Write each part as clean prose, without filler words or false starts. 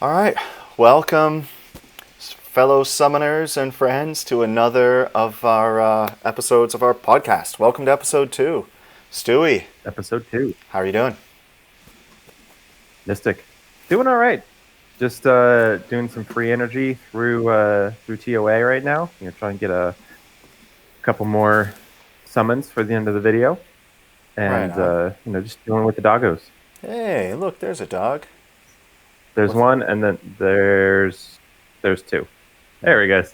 All right, welcome, fellow summoners and friends, to another of our episodes of our podcast. Welcome to episode 2. Stewie, Episode 2. how are you doing? Mystic. Doing all right. Just doing some free energy through TOA right now. Trying to get a couple more summons for the end of the video. Right And on. just dealing with the doggos. Hey, look, there's a dog. There's What's... one and then there's two. There he goes.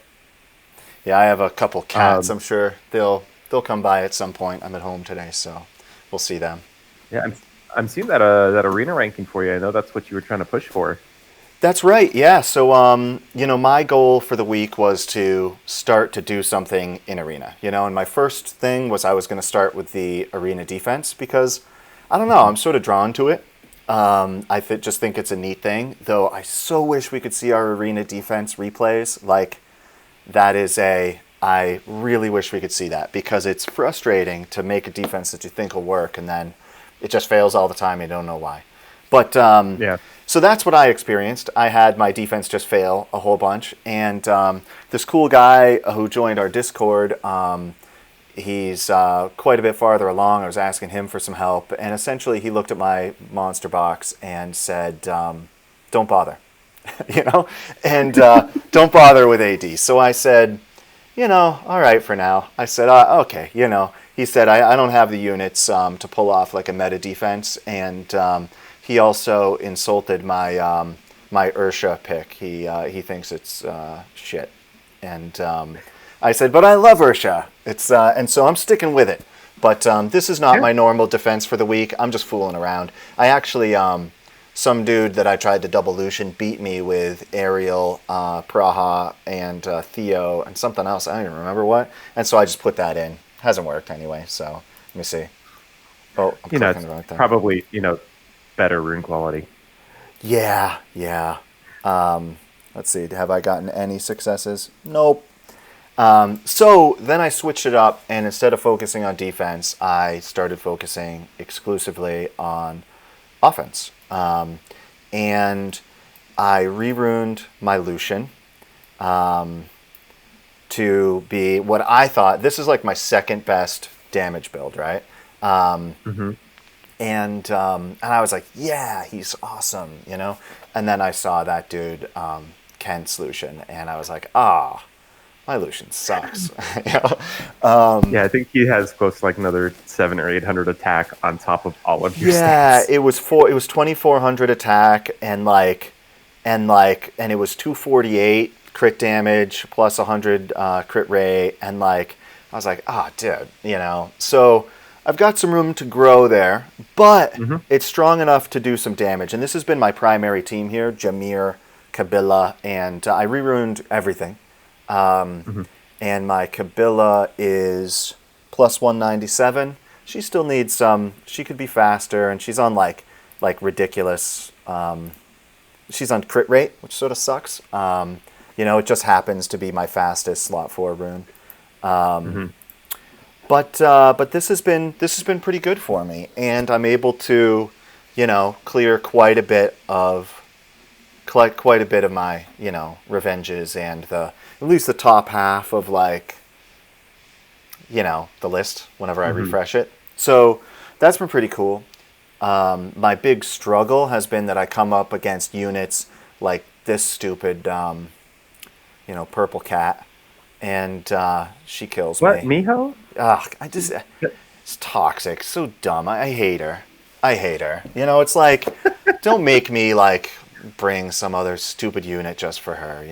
Yeah, I have a couple cats. Um, I'm sure they'll come by at some point. I'm at home today, so we'll see them. yeah, I'm seeing that arena ranking for you. I know that's what you were trying to push for. That's right. Yeah. So, my goal for the week was to start to do something in arena. And my first thing was I was going to start with the arena defense because I don't know. I'm sort of drawn to it. Just think it's a neat thing. Though I so wish we could see our arena defense replays. Like I really wish we could see that because it's frustrating to make a defense that you think will work and then it just fails all the time. You don't know why. But Yeah. so that's what I experienced. I had my defense just fail a whole bunch, and this cool guy who joined our Discord, he's quite a bit farther along. I was asking him for some help, and essentially he looked at my monster box and said, "Don't bother," and don't bother with AD. So I said, all right for now. I said, okay, He said, I don't have the units to pull off like a meta defense, and he also insulted my Ursha pick. He thinks it's shit, and I said, but I love Ursha. And so I'm sticking with it. But this is not Yeah. my normal defense for the week. I'm just fooling around. I actually some dude that I tried to double Lucian beat me with Ariel, Praha, and Theo, and something else. I don't even remember what. And so I just put that in. Hasn't worked anyway. So let me see. Oh, I'm clicking It's the right thing. probably better rune quality. Yeah, yeah. Let's see. Have I gotten any successes? Nope. So then I switched it up, and instead of focusing on defense, I started focusing exclusively on offense. And I re-runed my Lucian to be what I thought. This is like my second best damage build, right? Hmm. And I was like, yeah, he's awesome. And then I saw that dude, Kent's Lucian, and I was like, my Lucian sucks. you Yeah, I think he has close to like another 700 or 800 attack on top of all of your Yeah, stats. it was 2400 attack and it was 248 crit damage plus 100 crit rate and I was like, dude. So I've got some room to grow there, but Hmm. it's strong enough to do some damage. And this has been my primary team here: Jameer, Kabila, and I re-ruined everything. Hmm. And my Kabila is plus 197. She still needs some. She could be faster, and she's on like ridiculous. She's on crit rate, which sort of sucks. It just happens to be my fastest slot 4 rune. Hmm. But this has been pretty good for me, and I'm able to, clear quite a bit of my revenges and at least the top half of the list whenever I Hmm. refresh it. So that's been pretty cool. My big struggle has been that I come up against units like this stupid purple cat, and she kills What, me. Miho? Ugh, it's toxic, so dumb. I hate her. I hate her. It's like, don't make me bring some other stupid unit just for her.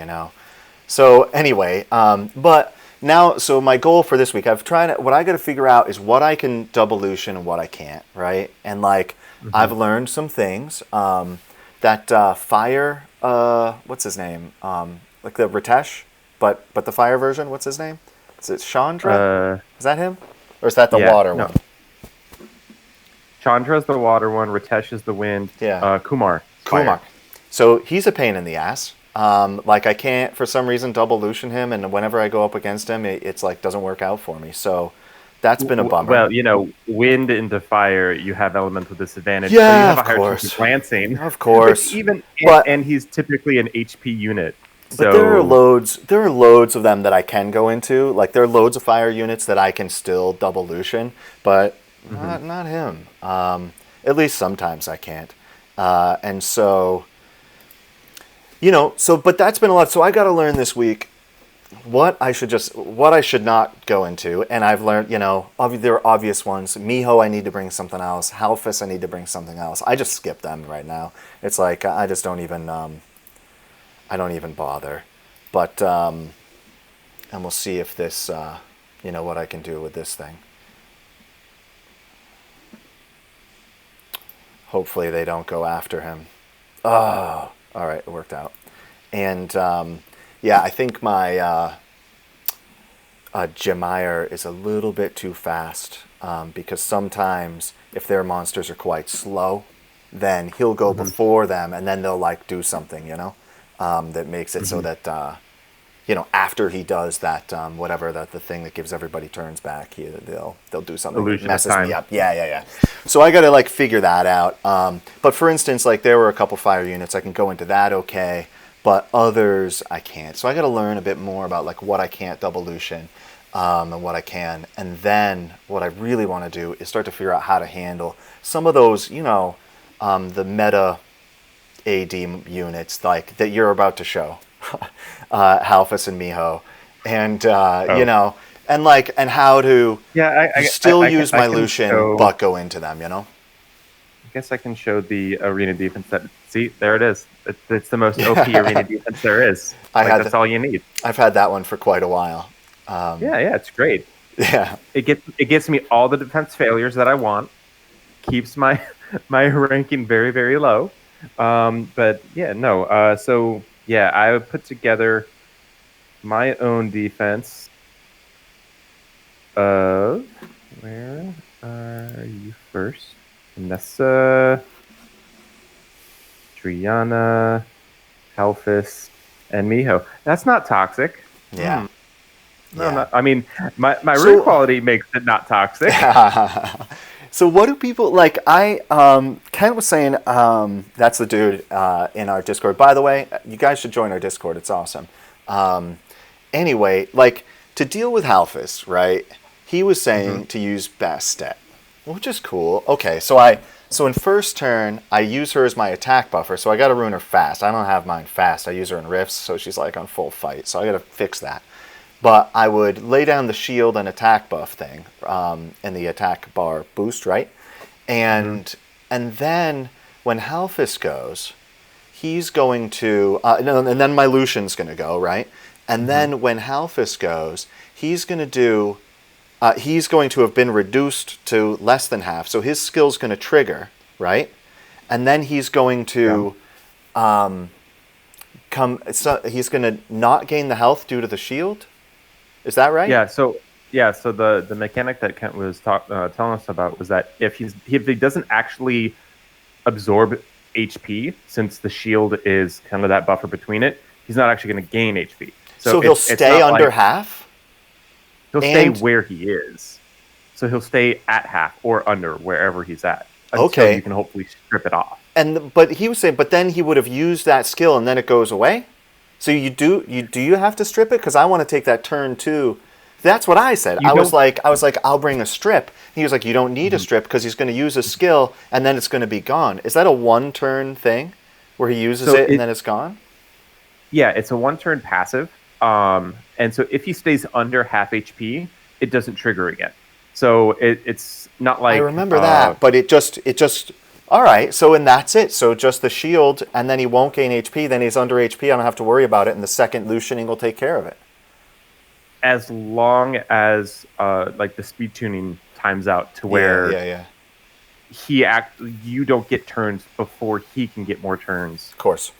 So anyway, but now, so my goal for this week, what I got to figure out is what I can double Lucian and what I can't, right? And Hmm. I've learned some things. That fire, what's his name? Like the Ritesh, but the fire version. What's his name? Is it Chandra? Uh, Is that him? Or is that the yeah, water no. one? Chandra's the water one. Ritesh is the wind. Yeah. Kumar, Kumar. fire. So he's a pain in the ass. I can't, for some reason, double Lucian him, and whenever I go up against him, it's doesn't work out for me. So That's been a bummer. Well, wind into fire, you have elemental disadvantage, so you Yeah, have of a higher chance of course. glancing. Of Which course. even But and he's typically an HP unit, but there are so loads of them that I can go into. Like there are loads of fire units that I can still double Lucian, but not him. At least sometimes I can't. And so but that's been a lot. So I got to learn this week what I should not go into, and I've learned, there are obvious ones. Miho, I need to bring something else. Halfus, I need to bring something else. I just skip them right now. It's like I just don't even, I don't even bother. But and we'll see if this, what I can do with this thing. Hopefully they don't go after him. Oh, all right, it worked out. And I think my Jemire is a little bit too fast because sometimes if their monsters are quite slow, then he'll go before them and then they'll like do something, that makes it so that after he does that whatever the thing that gives everybody turns back, they'll do something Illusion that of messes time. me up. Yeah. So I got to like figure that out. But for instance, like there were a couple fire units I can go into that okay, but others I can't. So I got to learn a bit more about like what I can't double Lucian and what I can. And then what I really want to do is start to figure out how to handle some of those, the meta AD units like that you're about to show, Halfus and Miho, and and how to still use my Lucian but go into them. I guess I can show the arena defense. See, there it is. It's the most OP arena defense there is. That's all you need. I've had that one for quite a while. It's great. Yeah, it gets me all the defense failures that I want. Keeps my ranking very, very low. But yeah, no. So yeah, I put together my own defense of where are you first? Nessa, Triana, Halfus, and Miho. That's not toxic. Yeah. No, I mean, my root quality makes it not toxic. So what do people like? Ken was saying that's the dude in our Discord. By the way, you guys should join our Discord. It's awesome. Anyway, like to deal with Halfus, right? He was saying to use Bastet, which is cool. Okay, so in first turn I use her as my attack buffer. So I got to ruin her fast. I don't have mine fast. I use her in rifts, so she's like on full fight. So I got to fix that. But I would lay down the shield and attack buff thing in the attack bar boost, right? And then when Halfus goes, he's going to, and then my Lucian's going to go, right? And then when Halfus goes, he's going to have been reduced to less than half. So his skill's going to trigger, right? And then he's going to he's going to not gain the health due to the shield. Is that right? Yeah. So the mechanic that Kent was telling us about was that if he doesn't actually absorb HP, since the shield is kind of that buffer between it, he's not actually going to gain HP. So he'll stay under half? He'll stay where he is. So he'll stay at half or under wherever he's at. Until you can hopefully strip it off. But he was saying, but then he would have used that skill and then it goes away? So do you have to strip it? Because I want to take that turn too. That's what I said. I was like, I'll bring a strip. He was like, you don't need a strip because he's going to use a skill and then it's going to be gone. Is that a one-turn thing where he uses it and then it's gone? Yeah, it's a one-turn passive. And so if he stays under half HP, it doesn't trigger again. So it's not like... I remember that, but it just... All right, so and that's it. So just the shield, and then he won't gain HP. Then he's under HP. I don't have to worry about it, and the second Lucianing will take care of it. As long as like the speed tuning times out to where you don't get turns before he can get more turns. Of course.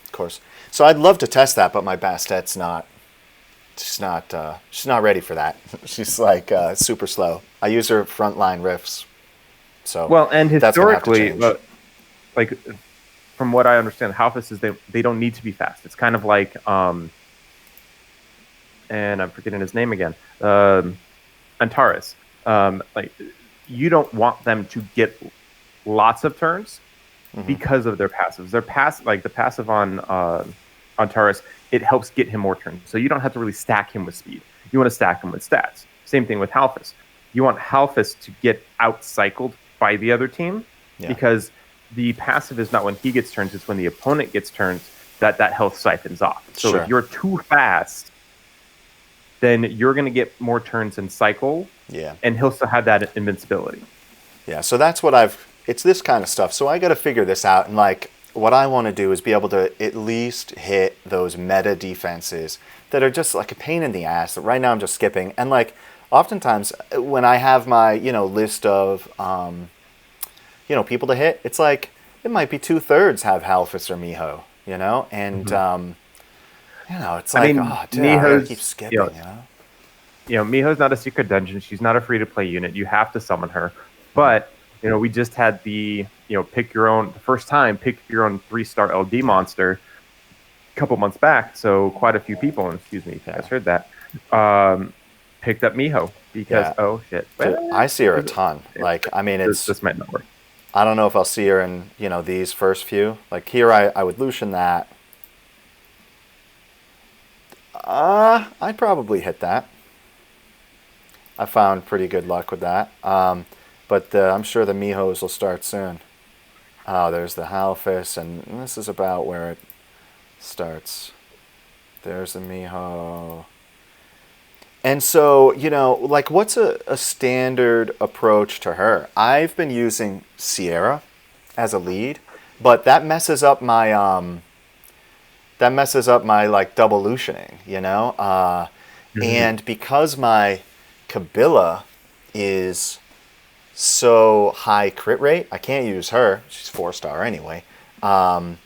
So I'd love to test that, but my Bastet's not. She's not ready for that. She's like super slow. I use her frontline riffs. So well, and historically, like from what I understand, Halfus is they don't need to be fast. It's kind of like and I'm forgetting his name again. Antares. like you don't want them to get lots of turns Mm-hmm. because of their passives. Their like the passive on Taurus, it helps get him more turns. So you don't have to really stack him with speed. You want to stack him with stats. Same thing with Halphus. You want Halphus to get out-cycled by the other team because the passive is not when he gets turns, it's when the opponent gets turns that health siphons off. So if you're too fast, then you're going to get more turns in cycle, and he'll still have that invincibility. Yeah, so that's what it's this kind of stuff. So I got to figure this out, and like what I want to do is be able to at least hit those meta defenses that are just like a pain in the ass that right now I'm just skipping. And like oftentimes when I have my, list of, people to hit, it's like it might be 2/3 have Halphus or Miho, and, it's like, oh, dude, I gotta keep skipping, Miho's not a secret dungeon. She's not a free-to-play unit. You have to summon her. But, we just had the, pick your own 3-star LD monster a couple months back. So quite a few people, and excuse me if you guys heard that, picked up Miho because, oh, shit. Dude, I see her a ton. Like, I mean, this might not work. I don't know if I'll see her in, these first few. Like here, I would Lucian that. I'd probably hit that. I found pretty good luck with that. But I'm sure the Mihos will start soon. Oh, there's the Halphus, and this is about where it starts. There's the Miho. And so, like what's a standard approach to her? I've been using Sierra as a lead, but that messes up my like double Lucianing, And because my Kabila is so high crit rate, I can't use her. She's 4-star anyway. And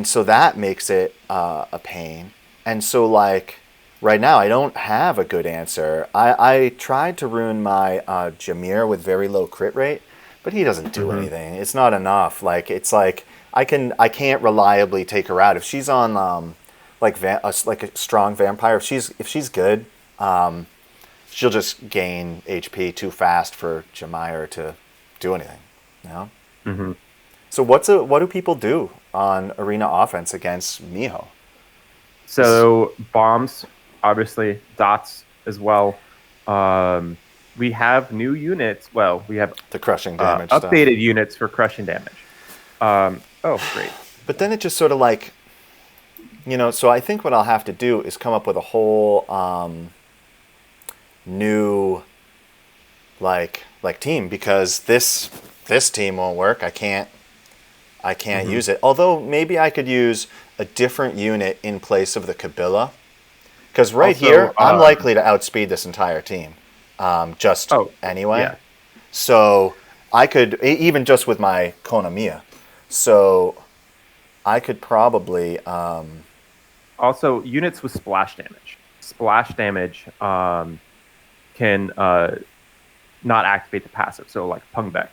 so that makes it a pain. And so like right now I don't have a good answer. I tried to rune my Jameer with very low crit rate, but he doesn't do anything. It's not enough. Like it's like I can't reliably take her out if she's on like a strong vampire. If she's good, she'll just gain HP too fast for Jameer to do anything. So what do people do on arena offense against Miho? So bombs, obviously dots as well. We have new units. Well, we have the crushing damage updated stuff. Units for crushing damage. Oh, great. But then it just sort of like, so I think what I'll have to do is come up with a whole new like team, because this team won't work. I can't use it. Although maybe I could use a different unit in place of the Kabila, because here I'm likely to outspeed this entire team anyway. Yeah. So I could, even just with my Konamiya, so I could probably also units with splash damage. Splash damage can not activate the passive. So like Pungbeck.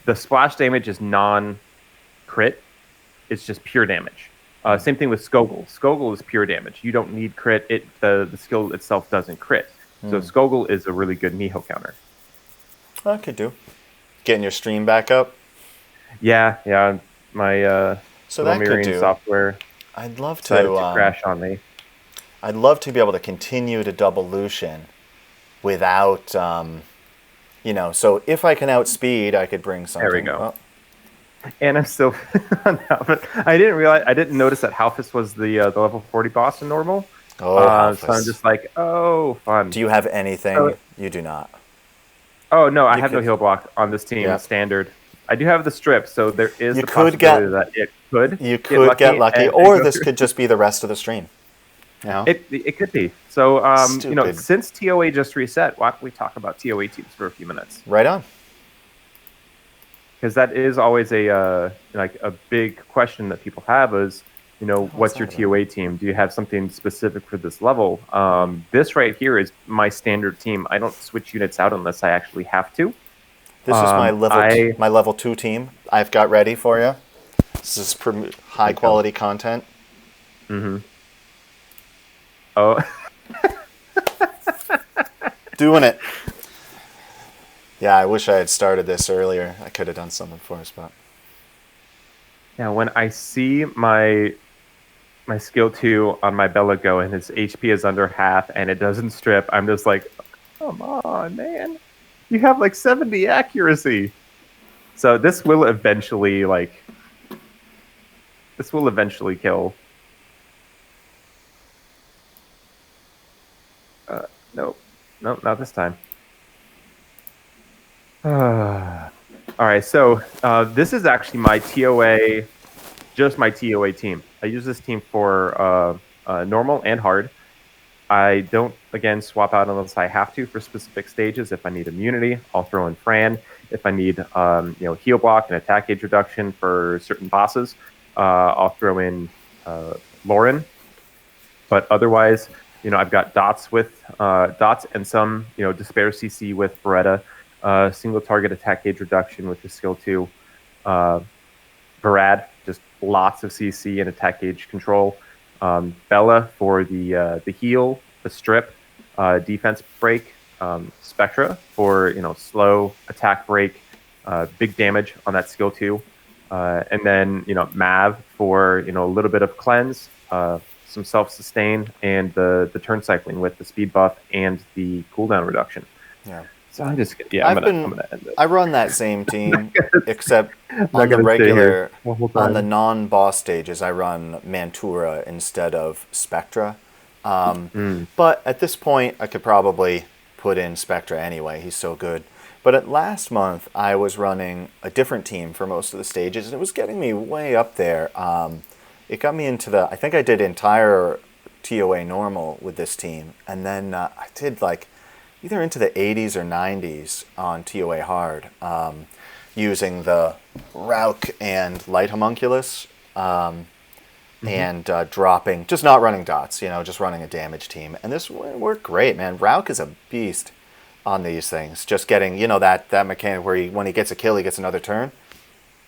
The splash damage is non-crit. It's just pure damage. Same thing with Skogul. Skogul is pure damage. You don't need crit. The skill itself doesn't crit. So Skogul is a really good Miho counter. I could do. Getting your stream back up? Yeah. My so that could do. Software I'd love to crash on me. I'd love to be able to continue to double Lucian without, so if I can outspeed, I could bring something. There we go. And I'm still on Halphus. I didn't notice that Halphus was the level 40 boss in normal. Oh, so I'm just like, oh, fun. Do you have anything? You do not. Oh, no, I have no heal block on this team, standard. I do have the strip, so there is the possibility that it could. You could get lucky, or this could just be the rest of the stream. It could be. So, since TOA just reset, why don't we talk about TOA teams for a few minutes? Right on. Because that is always a big question that people have is, what's your TOA team? Do you have something specific for this level? This right here is my standard team. I don't switch units out unless I actually have to. This is my level 2 team I've got ready for you. This is high quality content. Oh. Doing it. Yeah, I wish I had started this earlier. I could have done something for us, but Yeah, when I see my skill 2 on my Bella go and his HP is under half and it doesn't strip, I'm just like, come on, man. You have like 70 accuracy. So this will eventually kill. Nope. Nope, not this time. All right, so this is actually my TOA, just my TOA team. I use this team for normal and hard. I don't, again, swap out unless I have to for specific stages. If I need immunity, I'll throw in Fran. If I need, heal block and attack gauge reduction for certain bosses, I'll throw in Lauren. But otherwise, I've got dots and some, despair CC with Beretta, single target attack gauge reduction with the skill 2. Varad, just lots of CC and attack gauge control. Bella for the heal, the strip, defense break. Spectra for slow attack break, big damage on that skill 2. And then Mav for a little bit of cleanse, some self-sustain, and the turn cycling with the speed buff and the cooldown reduction. yeah. So I'm just I'm gonna end it. I run that same team, except on the regular, on the non-boss stages, I run Mantura instead of Spectra. But at this point, I could probably put in Spectra anyway. He's so good. But last month, I was running a different team for most of the stages, and it was getting me way up there. It got me into I think I did entire TOA normal with this team, and then I did either into the 80s or 90s on TOA hard, using the Rauk and Light Homunculus, and dropping, just not running dots, just running a damage team. And this worked great, man. Rauk is a beast on these things. Just getting, that mechanic where when he gets a kill, he gets another turn.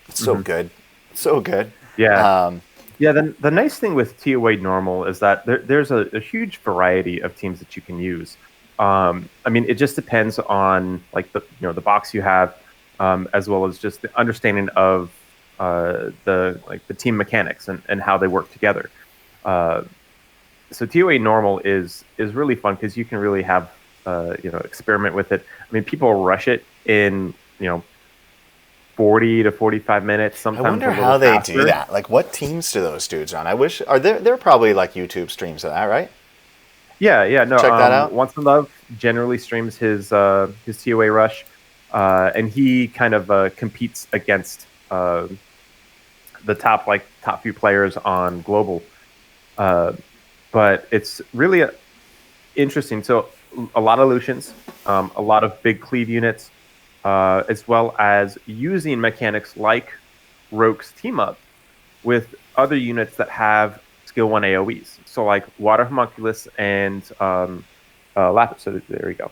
It's so good. So good. Yeah. The nice thing with TOA normal is that there's a huge variety of teams that you can use. It just depends on the box you have, as well as just the understanding of the team mechanics and how they work together. So TOA normal is really fun because you can really have experiment with it. People rush it in 40 to 45 minutes. Sometimes I wonder how they do that. What teams do those dudes run? I wish they're probably YouTube streams of that, right? Yeah, no. Check that out. Once in Love generally streams his TOA rush, and he kind of competes against the top few players on global. But it's really interesting. So a lot of Lucians, a lot of big cleave units, as well as using mechanics like Roke's team up with other units that have skill 1 AoEs. So Water Homunculus and Lapis. So there we go.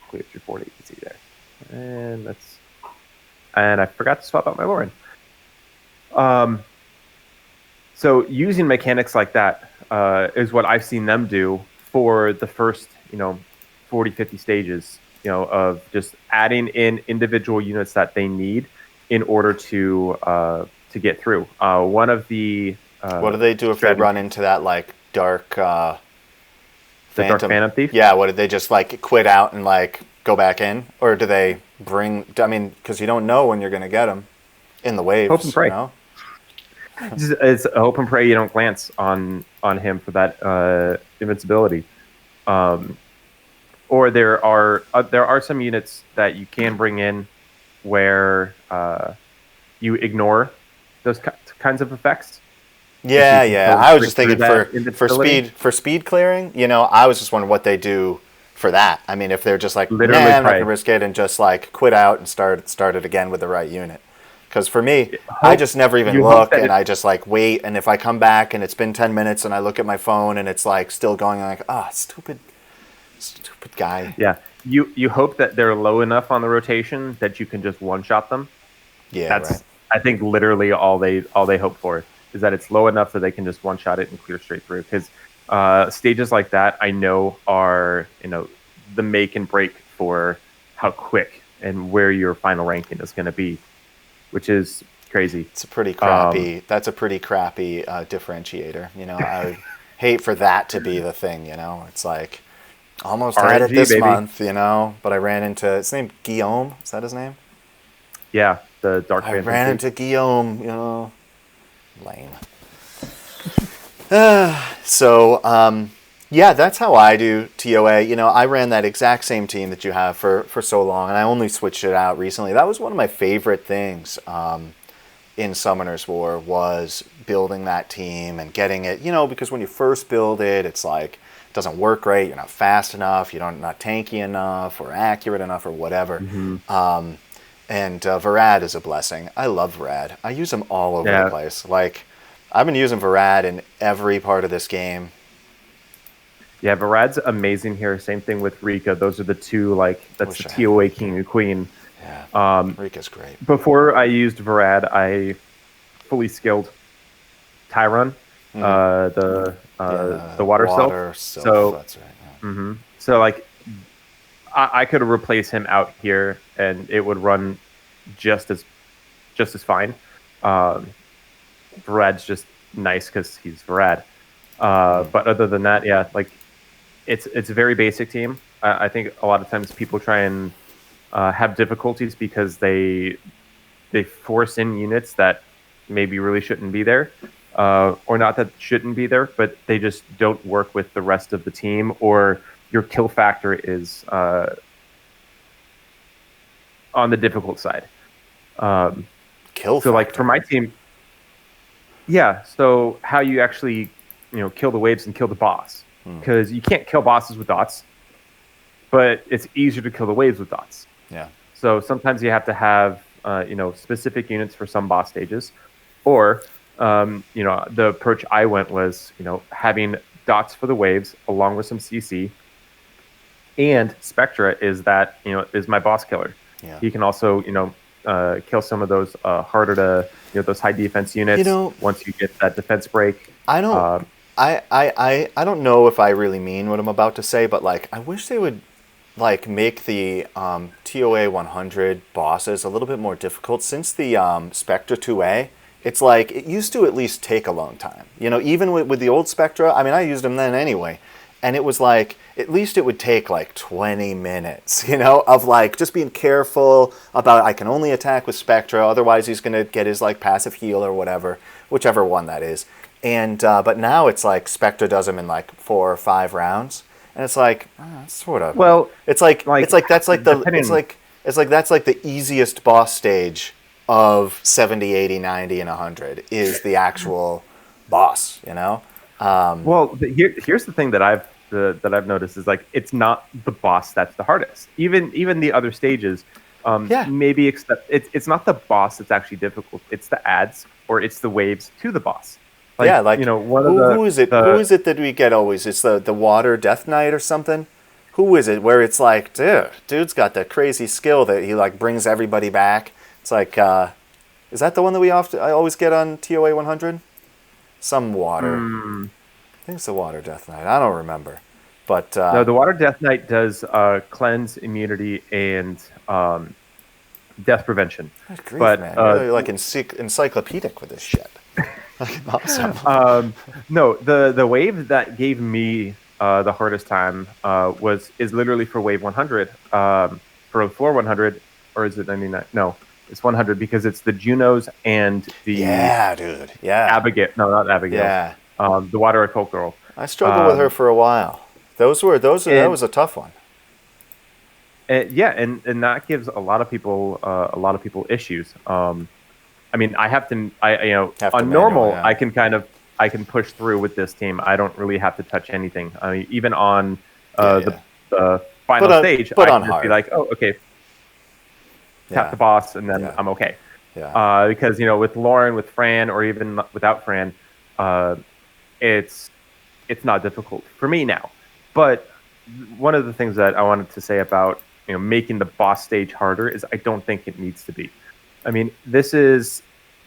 Clear through 40, you can see there. And I forgot to swap out my Lauren. So using mechanics like that is what I've seen them do for the first 40, 50 stages, of just adding in individual units that they need in order to get through. One of the what do they do if they run into that dark the Dark Phantom Thief? Yeah, what did they just quit out and go back in, or do they bring? Because you don't know when you're going to get them in the waves. Hope and pray. It's hope and pray you don't glance on him for that invincibility. Or there are some units that you can bring in where you ignore those kinds of effects. Yeah. I was just thinking for speed clearing. I was just wondering what they do for that. if they're just literally I'm not gonna risk it and just quit out and start it again with the right unit. Because for me, I just never even look, and I just wait. And if I come back and it's been 10 minutes and I look at my phone and it's still going, I'm stupid guy. Yeah, you hope that they're low enough on the rotation that you can just one shot them. Yeah, that's right. I think literally all they hope for is that it's low enough that they can just one shot it and clear straight through. Because stages like that, I know are the make and break for how quick and where your final ranking is going to be, which is crazy. It's a pretty crappy. That's a pretty crappy differentiator. I would hate for that to be the thing. It's like almost had it RNG, this baby. month. But I ran into his name Guillaume. Is that his name? Yeah, the Dark I Phantom ran suit. into Guillaume. Lame. So yeah, that's how I do TOA. I ran that exact same team that you have for so long, and I only switched it out recently. That was one of my favorite things in Summoner's War, was building that team and getting it. Because when you first build it, it's like it doesn't work right. You're not fast enough. You're not tanky enough or accurate enough or whatever. Mm-hmm. And Varad is a blessing. I love Varad. I use him all over Yeah. the place. Like, I've been using Varad in every part of this game. Yeah, Varad's amazing here. Same thing with Rika. Those are the two, that's Wish the I had TOA king and queen. Yeah, Rika's great. Before I used Varad, I fully skilled Tyron, the water sylph. So, That's right. so I could replace him out here, and it would run just as fine. Varad's just nice because he's Varad. But other than that, yeah, it's a very basic team. I think a lot of times people try and have difficulties because they force in units that maybe really shouldn't be there, or not that shouldn't be there, but they just don't work with the rest of the team, or your kill factor is on the difficult side. Kill So factor. for my team, yeah. So how you actually kill the waves and kill the boss, because you can't kill bosses with dots, but it's easier to kill the waves with dots. Yeah. So sometimes you have to have specific units for some boss stages, or the approach I went was having dots for the waves along with some CC, and Spectra is my boss killer. Yeah. He can also kill some of those harder to those high defense units once you get that defense break. I don't. I don't know if I really mean what I'm about to say, but I wish they would make the TOA 100 bosses a little bit more difficult, since the Spectra 2A. It's it used to at least take a long time. Even with the old Spectra, I mean, I used them then anyway, and it was at least it would take 20 minutes, of just being careful about, I can only attack with Spectra, otherwise he's going to get his passive heal or whatever, whichever one that is. And but now it's Spectra does them in 4 or 5 rounds, and it's sort of, Well, it's that's the easiest boss stage of 70, 80, 90, and 100 is the actual boss. Well, here's the thing that I've noticed is it's not the boss that's the hardest. Even the other stages, maybe it's not the boss that's actually difficult. It's the ads, or it's the waves to the boss. Who is it? Who is it that we get always? It's the Water Death Knight or something. Who is it? Where it's dude's got the crazy skill that he brings everybody back. It's is that the one that I always get on TOA 100? Some water. I think it's the Water Death Knight. I don't remember. But no, the Water Death Knight does cleanse, immunity, and death prevention. Grief, but man, you're really encyclopedic with this shit. Awesome. No, the wave that gave me the hardest time is literally for wave 100. For floor 100, or is it 99? No, it's 100, because it's the Junos and the dude. Yeah. Abigail. No, not Abigail. Yeah. The Water Occult Girl. I struggled with her for a while. That was a tough one. And that gives a lot of people issues. I mean, I have to on normal, I can push through with this team. I don't really have to touch anything. I mean, even on the final stage, I can just be oh, okay, tap the boss, and then I'm okay. Yeah. Because with Lauren, with Fran, or even without Fran, it's not difficult for me now. But one of the things that I wanted to say about making the boss stage harder is I don't think it needs to be. I mean, this is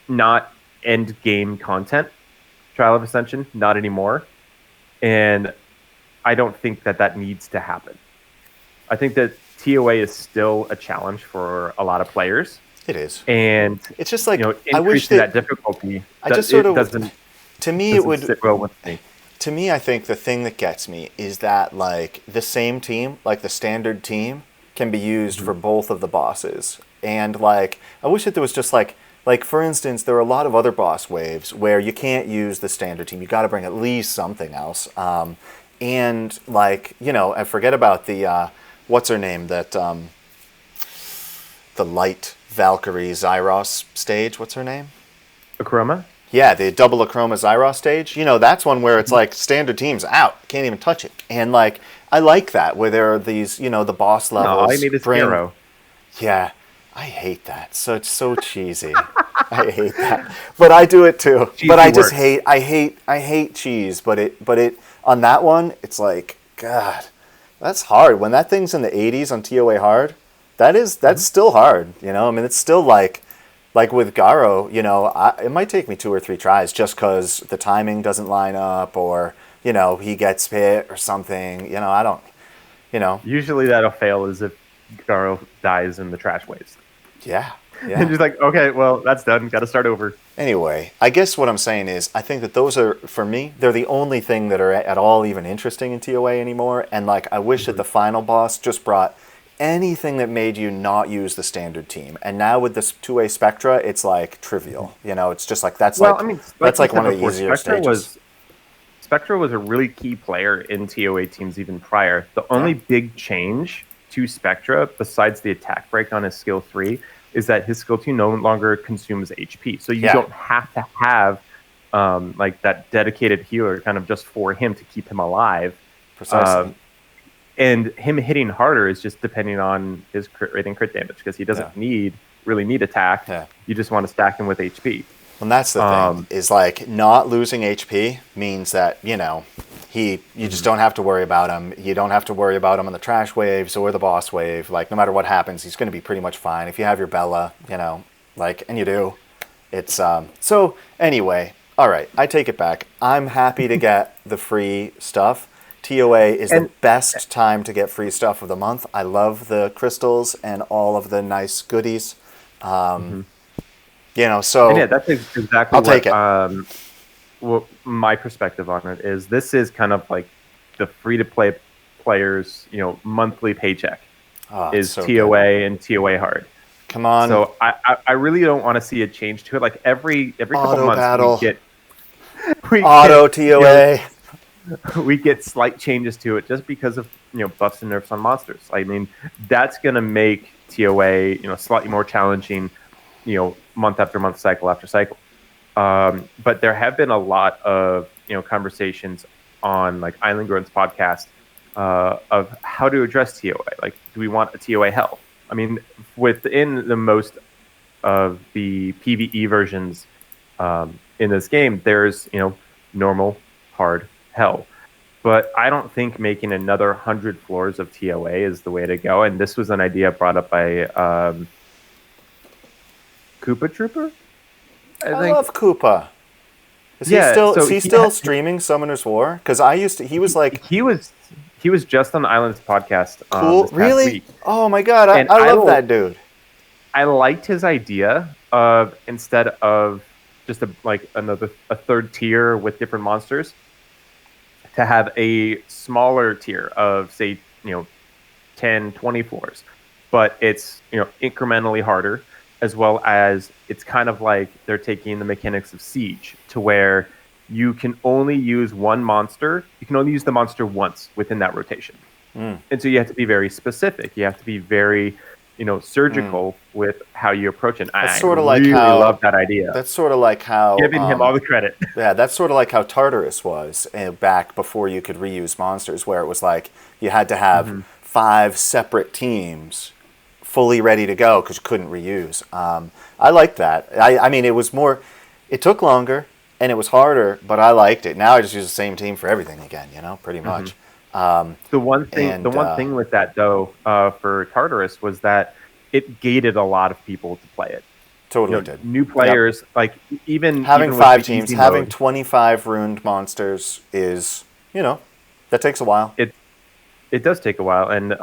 not end game content. Trial of Ascension, not anymore. And I don't think that needs to happen. I think that TOA is still a challenge for a lot of players, It is. and It's just like I wish increasing that that difficulty I just sort it of to me it doesn't would sit well with me. to me, I think the thing that gets me is that like the same team, like the standard team, can be used for both of the bosses. And like I wish that there was just like for instance, there are a lot of other boss waves where you can't use the standard team. You got to bring at least something else. And like and forget about the what's her name that the light Valkyrie Zyros stage. What's her name? Akroma? Yeah, the double Achroma Zyros stage. That's one where it's like standard teams out, can't even touch it. And like I like that where there are these, the boss No, levels. all you need is hero. Yeah, I hate that. So it's so cheesy. I hate that, but I do it too. Cheesy but I just works. hate cheese. But it on that one, it's like God, that's hard. When that thing's in the 80s on TOA hard, that's still hard. I mean, it's still like with Garo, it might take me 2 or 3 tries just because the timing doesn't line up or, he gets hit or something. I don't, Usually that'll fail is if Garo dies in the trash waves. yeah, And yeah. just like, okay, well, that's done. Got to start over. Anyway, I guess what I'm saying is I think that those are, for me, they're the only thing that are at all even interesting in TOA anymore. And like, I wish that the final boss just brought anything that made you not use the standard team. And now with this 2A Spectra, it's like trivial. It's just like that's Well, like I mean, that's you like said one of the before, easier stages. Spectra was a really key player in TOA teams even prior. The only big change to Spectra, besides the attack break on his skill 3, is that his skill 2 no longer consumes HP. So you don't have to have like that dedicated healer kind of just for him to keep him alive. Precisely. And him hitting harder is just depending on his crit rate and crit damage because he doesn't really need attack. Yeah. You just want to stack him with HP. And that's the thing is like not losing HP means that you just don't have to worry about him. You don't have to worry about him on the trash waves or the boss wave. Like no matter what happens, he's going to be pretty much fine if you have your Bella. And you do. It's so anyway. All right, I take it back. I'm happy to get the free stuff. TOA is the best time to get free stuff of the month. I love the crystals and all of the nice goodies. So and yeah, that's exactly I'll take it. What my perspective on it is. This is kind of like the free to play players, monthly paycheck is so TOA good. and TOA hard. Come on. So I really don't want to see a change to it. Like every couple Auto months battle. we Auto get, TOA. we get slight changes to it just because of buffs and nerfs on monsters. I mean, that's going to make TOA slightly more challenging, month after month, cycle after cycle. But there have been a lot of conversations on like Island Grown's podcast of how to address TOA. Like, do we want a TOA hell? I mean, within the most of the PvE versions in this game, there's normal, hard, hell. But I don't think making another 100 floors of TOA is the way to go. And this was an idea brought up by Koopa Trooper. I love Koopa. Is he still streaming Summoner's War? Because he was just on the Islands podcast. Cool. Really? Week. Oh my god, I love that dude. I liked his idea of instead of just a third tier with different monsters, to have a smaller tier of say 10, 20 floors, but it's incrementally harder, as well as it's kind of like they're taking the mechanics of Siege to where you can only use one monster. You can only use the monster once within that rotation. And so you have to be very specific. You have to be very surgical with how you approach it. That's I really love that idea. That's sort of like how giving him all the credit. Yeah, that's sort of like how Tartarus was back before you could reuse monsters, where it was like you had to have 5 separate teams fully ready to go because you couldn't reuse. I liked that. I mean, it took longer and it was harder, but I liked it. Now I just use the same team for everything again, pretty much. The one thing with that though, for Tartarus was that it gated a lot of people to play it. Totally did. New players, like even having even 5 teams, having mode, 25 ruined monsters is, that takes a while. It does take a while, and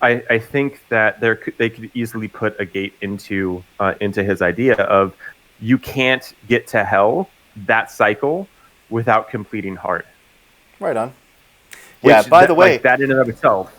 I think that they could easily put a gate into his idea of you can't get to hell that cycle without completing hard. Right on. Yeah, Which by the way, like that in and of itself.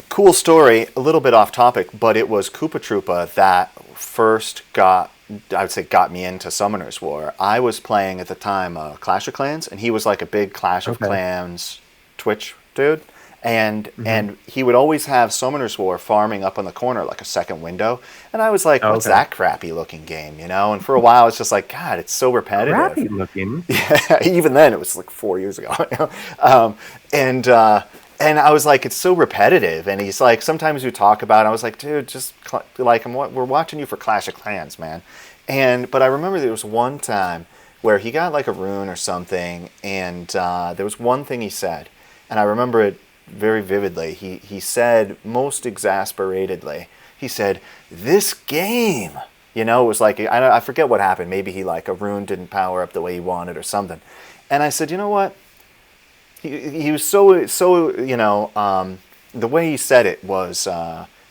cool story, a little bit off topic, but it was Koopa Troopa that first I would say, got me into Summoner's War. I was playing at the time Clash of Clans, and he was like a big Clash of Okay. Clans Twitch dude. And Mm-hmm. and he would always have Summoner's War farming up on the corner like a second window. And I was like, Oh, what's okay. that crappy looking game, you know? And for a while, it's just like, God, it's so repetitive. Crappy looking. Yeah, even then, it was like 4 years ago. um, and and I was like, it's so repetitive. And he's like, sometimes you talk about it. I was like, dude, just like, we're watching you for Clash of Clans, man. But I remember there was one time where he got like a rune or something, and there was one thing he said, and I remember it very vividly. He said most exasperatedly, he said, "This game." You know, it was like, I forget what happened. Maybe a rune didn't power up the way he wanted or something. And I said, you know what? He was so the way he said it was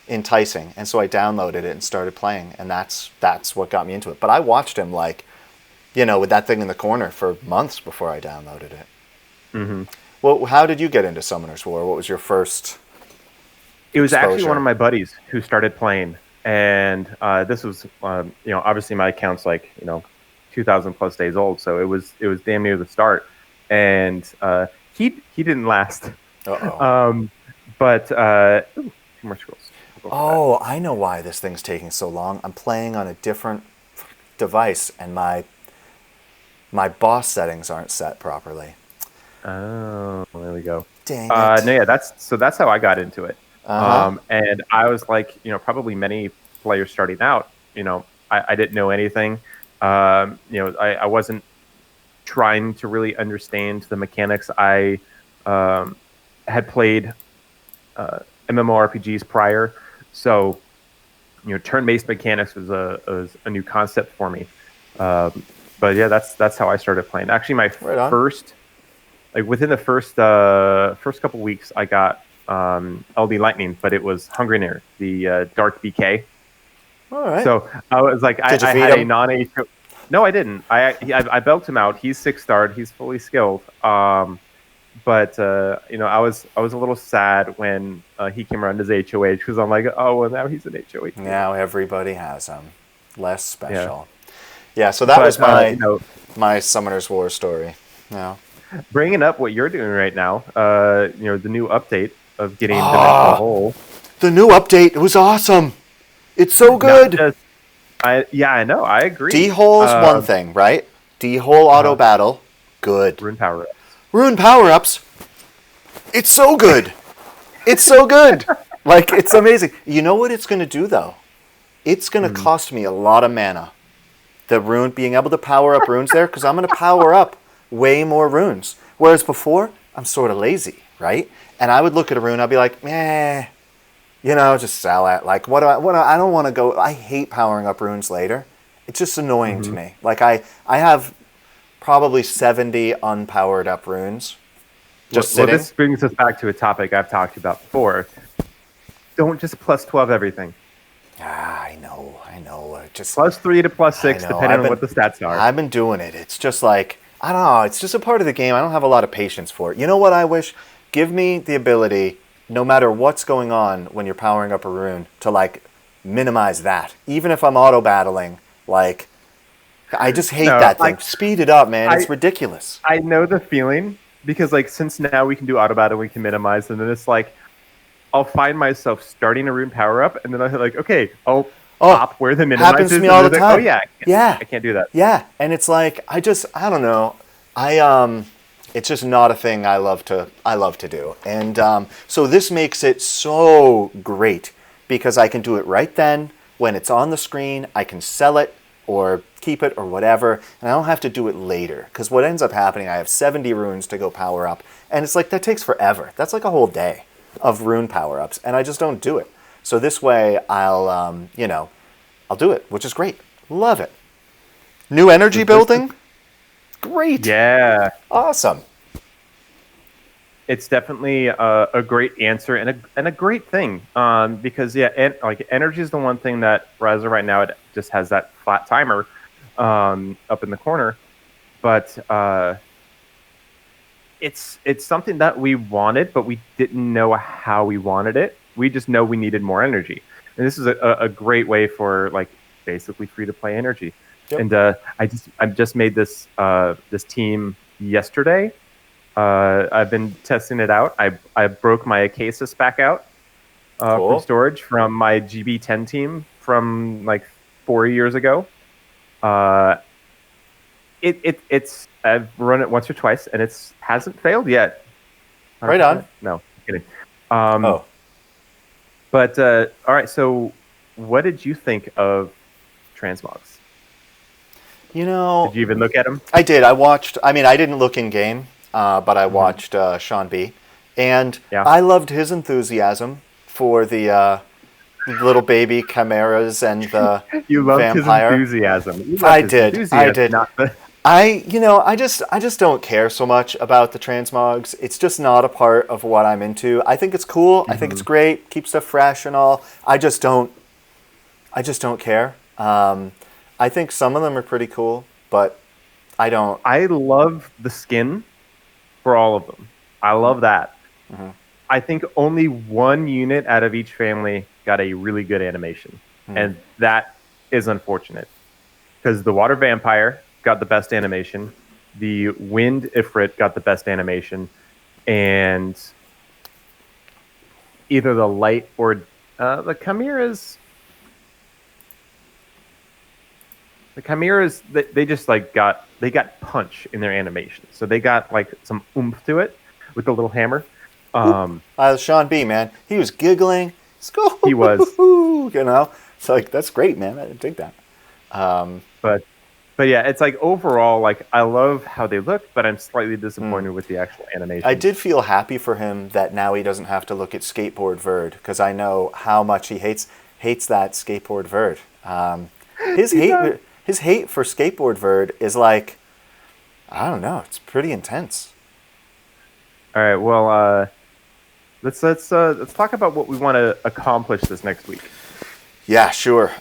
enticing, and so I downloaded it and started playing, and that's what got me into it. But I watched him with that thing in the corner for months before I downloaded it. Mm-hmm. Well, how did you get into Summoner's War? What was your first It was actually exposure? one of my buddies who started playing, and this was obviously my account's 2,000 plus days old, so it was damn near the start, and he didn't last. Uh-oh. But ooh, two more scrolls. Oh, I know why this thing's taking so long. I'm playing on a different device, and my boss settings aren't set properly. Oh, there we go. Dang it. No, yeah, that's how I got into it. Uh-huh. And I was like, probably many players starting out, I didn't know anything. I wasn't trying to really understand the mechanics. I had played MMORPGs prior, so turn-based mechanics was a new concept for me. But yeah, that's how I started playing. Actually, my Right on. first, within the first couple weeks, I got LD Lightning, but it was Hungry the Dark BK. All right. So I was like, I Did you feed had a him? non-HO. No, I didn't. I belted him out. He's 6-starred. He's fully skilled. But I was a little sad when he came around as HOH, because I'm like, oh, well, now he's an HOH. Now everybody has them. Less special. Yeah. Yeah, so that was my uh, my Summoner's War story. Yeah. bringing up what you're doing right now, the new update of getting Dimensional Hole. The new update, it was awesome. It's so Not good. just- I know. I agree. D-Hole's one thing, right? D-Hole auto battle, good. Rune power. Rune power-ups, it's so good. It's so good. It's amazing. You know what it's going to do, though? It's going to cost me a lot of mana. The rune, being able to power up runes there, because I'm going to power up way more runes. Whereas before, I'm sort of lazy, right? And I would look at a rune, I'd be like, meh, just sell it. I don't want to go, I hate powering up runes later. It's just annoying to me. I have probably 70 unpowered up runes. Just sitting. Well, this brings us back to a topic I've talked about before. Don't just plus 12 everything. I know. Just +3 to +6, depending on what the stats are. I've been doing it. It's just I don't know. It's just a part of the game. I don't have a lot of patience for it. You know what I wish? Give me the ability, no matter what's going on when you're powering up a rune, to minimize that. Even if I'm auto battling, I just hate that thing. Speed it up, man. It's ridiculous. I know the feeling, because since now we can do auto battle, we can minimize, and then it's I'll find myself starting a rune power up, and then I'll hit okay, I'll pop where the minimize happens is, to me all the oh time. yeah, I can't do that. Yeah, and it's I don't know. It's just not a thing I love to do. And so this makes it so great, because I can do it right then when it's on the screen. I can sell it or keep it or whatever, and I don't have to do it later. Because what ends up happening, I have 70 runes to go power up, and it's that takes forever. That's a whole day of rune power-ups, and I just don't do it. So this way, I'll do it, which is great. Love it. New energy building? Great. Yeah. Awesome. it's definitely a great answer and a great thing. Because yeah, like energy is the one thing that Raza right now it just has that flat timer up in the corner, but it's something that we wanted, but we didn't know how we wanted it. We just know we needed more energy, and this is a great way for like basically free to play energy. Yep. And I just made this team yesterday. I've been testing it out. I broke my Acasis back out from Cool. storage from my GB10 team from like 4 years ago. Uh, it's I've run it once or twice and it's hasn't failed yet. Right on. 100%? No, kidding. Um, Oh, but all right. So, what did you think of transmogs? you know, Did you even look at them? I did. I watched. I mean, I didn't look in game, but I Mm-hmm. watched Sean B, and Yeah, I loved his enthusiasm for the little baby chimeras and the you loved his vampire. enthusiasm. You I loved his did. I enthusiasm, did. not the. I just don't care so much about the transmogs. It's just not a part of what I'm into. I think it's cool. I think it's Mhm. great. Keep stuff fresh and all. I just don't care. I think some of them are pretty cool, but I don't. I love the skin for all of them. I love that. Mhm. I think only one unit out of each family got a really good animation, Mhm. and that is unfortunate because the water vampire got the best animation, the wind ifrit got the best animation, and either the light or the chimeras. The chimeras, they just like got punch in their animation, so they got like some oomph to it with the little hammer. Um, Sean B, man, he was giggling. he was, You know, it's like that's great, man. I dig that. but but yeah, it's like overall, like I love how they look, but I'm slightly Mm. disappointed with the actual I animation. did feel happy for him that now he doesn't have to look at skateboard verd because I know how much he hates that skateboard verd. His He hate does. his hate for skateboard verd is like I don't know. It's pretty intense. All right, well, let's talk about what we want to accomplish this next week. Yeah, sure.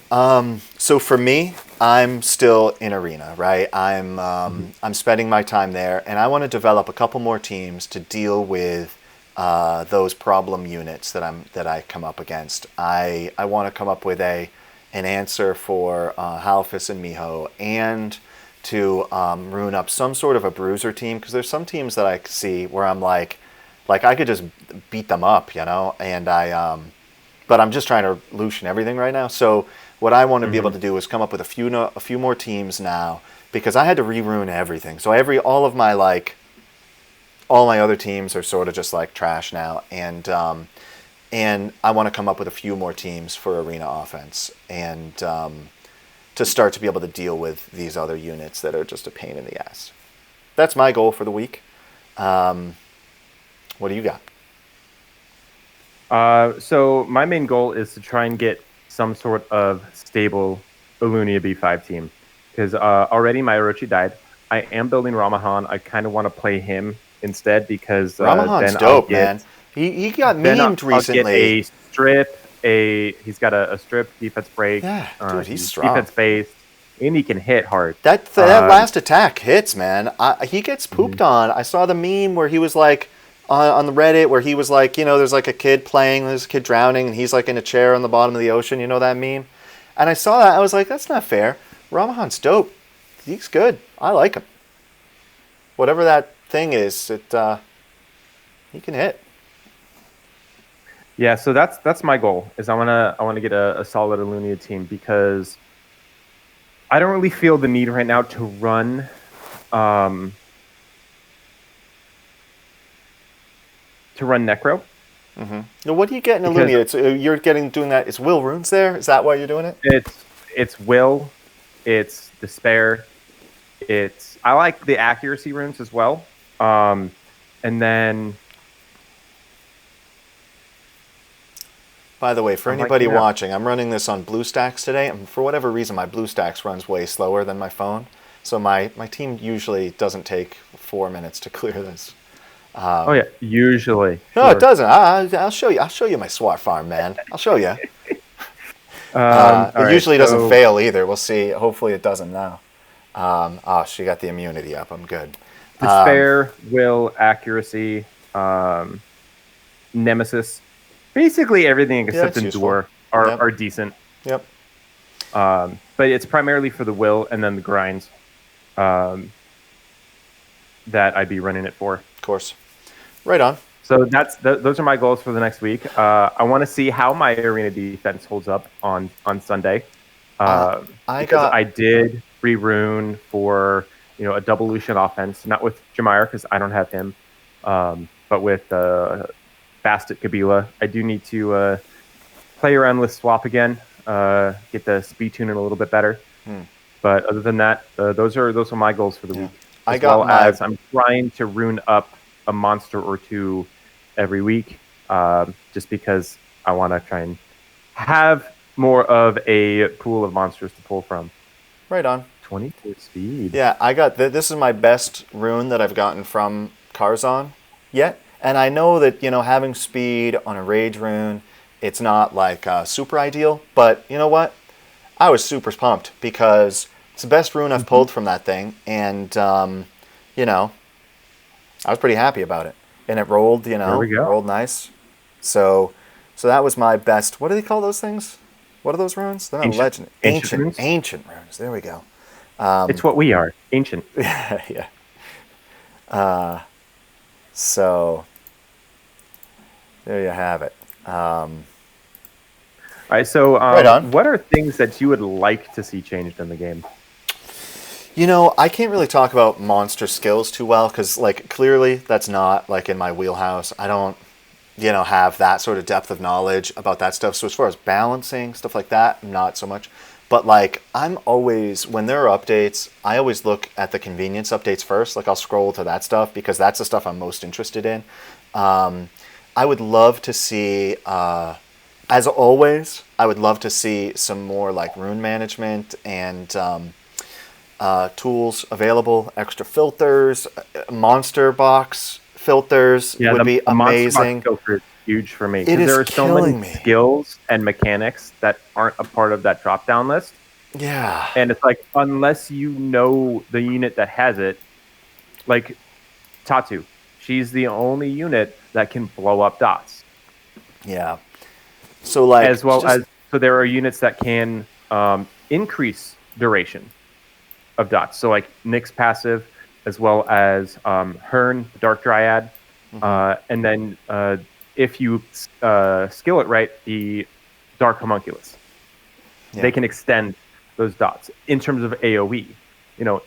So for me, I'm still in arena, right? I'm spending my time there, and I want to develop a couple more teams to deal with those problem units that I come up against. I want to come up with an answer for Halfis and Miho, and to rune up some sort of a bruiser team because there's some teams that I see where I'm like I could just beat them up, and but I'm just trying to loosen everything right now. So what I want to be able Hmm. to do is come up with a few more teams now because I had to re-rune everything. So all my other teams are sort of just like trash now, and I want to come up with a few more teams for arena offense and to start to be able to deal with these other units that are just a pain in the ass. That's my goal for the week. What do you got? So my main goal is to try and get some sort of stable Illunia B5 team because already my Orochi died. I am building Ramahan. I kind of want to play him instead because Ramahan's then I'll dope, get man. He got then memed I'll get recently. a strip. He's got a strip defense break. Yeah, dude, he's He's strong. defense based and he can hit hard. That Um, last attack hits, man. He gets mhm. pooped on. I saw the meme where he was like on the Reddit where he was like, there's like a kid playing, there's a kid drowning, and he's like in a chair on the bottom of the ocean. You know that meme? And I saw that. I was like, that's not fair. Ramahan's dope. He's good. I like him. Whatever that thing is, he can hit. Yeah, so that's my goal. Is I wanna get a solid Illunia team because I don't really feel the need right now um, to run Necro Now, what do you get in because Illumia? You're doing that. Is Will Runes there? Is that why you're doing it? it's will, it's despair, it's I like the accuracy runes as well. And then By the way, for I'm anybody liking that. watching, I'm running this on BlueStacks today, and for whatever reason, my BlueStacks runs way slower than my phone. So my team usually doesn't take 4 minutes to clear this. Oh yeah, usually. No, it Sure. doesn't. I'll show you. I'll show you my swat farm, man. I'll show you. All It right. usually doesn't So fail either. We'll see. Hopefully it doesn't now. Oh, she got the immunity up. I'm good. despair, will, accuracy, nemesis, basically everything Yeah, except it's useful. endure are, Yep. are decent. Yep. But it's primarily for the will and then the grinds that I'd be running it for. Of course. Right on. So those are my goals for the next week. I want to see how my arena defense holds up on Sunday, I because got. I did re-rune for a devolution offense, not with Jamire because I don't have him, but with Bastet Kabila. I do need to play around with swap again, get the speed tuning a little bit better. But other than that, those are my goals for the week. As I'm trying to rune up a monster or two every week, just because I want to try and have more of a pool of monsters to pull from. Right on. 24 speed. Yeah, I got this is my best rune that I've gotten from Karzon yet, and I know that having speed on a rage rune, it's not like super ideal, but you know what? I was super pumped because it's the best rune I've pulled from that thing, and I was pretty happy about it, and it rolled, There we go. rolled nice. So that was my best. What do they call those things? What are those runes? They're not Ancient. legend. Ancient Ancient runes. There we go. It's what we are, ancient. Yeah. So there you have it. All right, so Right on. what are things that you would like to see changed in the game? I can't really talk about monster skills too well because, clearly that's not in my wheelhouse. I don't, have that sort of depth of knowledge about that stuff. So as far as balancing stuff like that, not so much. But I'm always, when there are updates, I always look at the convenience updates first. I'll scroll to that stuff because that's the stuff I'm most interested in. I would love to see, as always, I would love to see some more rune management and tools available, extra filters, monster box filters would be amazing. Monster box filter is huge for me It because is there are so killing many me. skills and mechanics that aren't a part of that drop down list. Yeah. And it's unless you know the unit that has it, like Tatu, she's the only unit that can blow up dots. Yeah. So so there are units that can increase duration of dots. So Nyx's passive, as well as Hearn, the Dark Dryad, and then if you skill it right, the Dark Homunculus. Yeah. They can extend those dots in terms of AoE.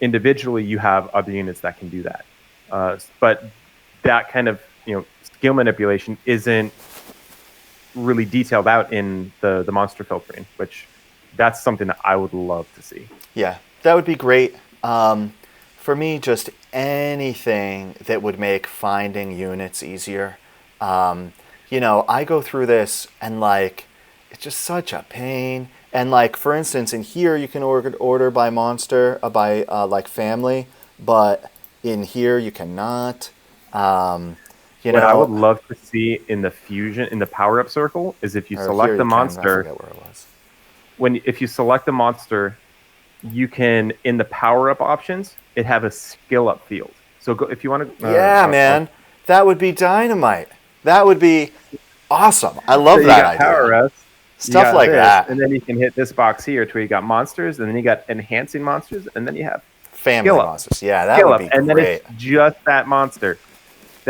Individually you have other units that can do that, but that kind of skill manipulation isn't really detailed out in the monster filtering, which that's something that I would love to see. Yeah, that would be great. For me, just anything that would make finding units easier. I go through this and it's just such a pain. And for instance, in here you can order by monster, by family, but in here you cannot. What I would love to see in the fusion, in the power up circle, is if you select the monster. I forget where it was. If you select the monster, you can, in the power up options, it have a skill up field. So if you want to. Man, that would be dynamite. That would be awesome. I love that idea. Power ups. Stuff like that. And then you can hit this box here to where you got monsters, and then you got enhancing monsters, and then you have family monsters. Yeah, that would be great. And then it's just that monster.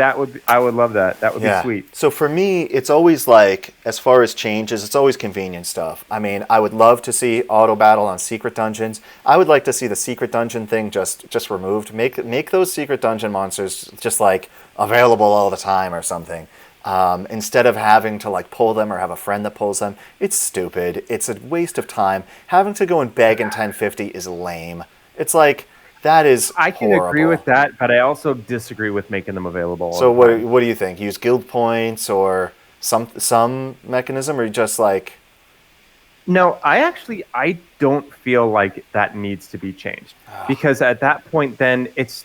I would love that. That would be sweet. So for me, it's always as far as changes, it's always convenient stuff. I mean, I would love to see auto battle on secret dungeons. I would like to see the secret dungeon thing just removed. Make those secret dungeon monsters just available all the time or something. Instead of having to pull them or have a friend that pulls them. It's stupid. It's a waste of time. Having to go and beg in 1050 is lame. It's that is I can horrible. agree with that, but I also disagree with making them available. So what do you think? Use guild points or some mechanism, or just No, I don't feel like that needs to be changed because at that point, then it's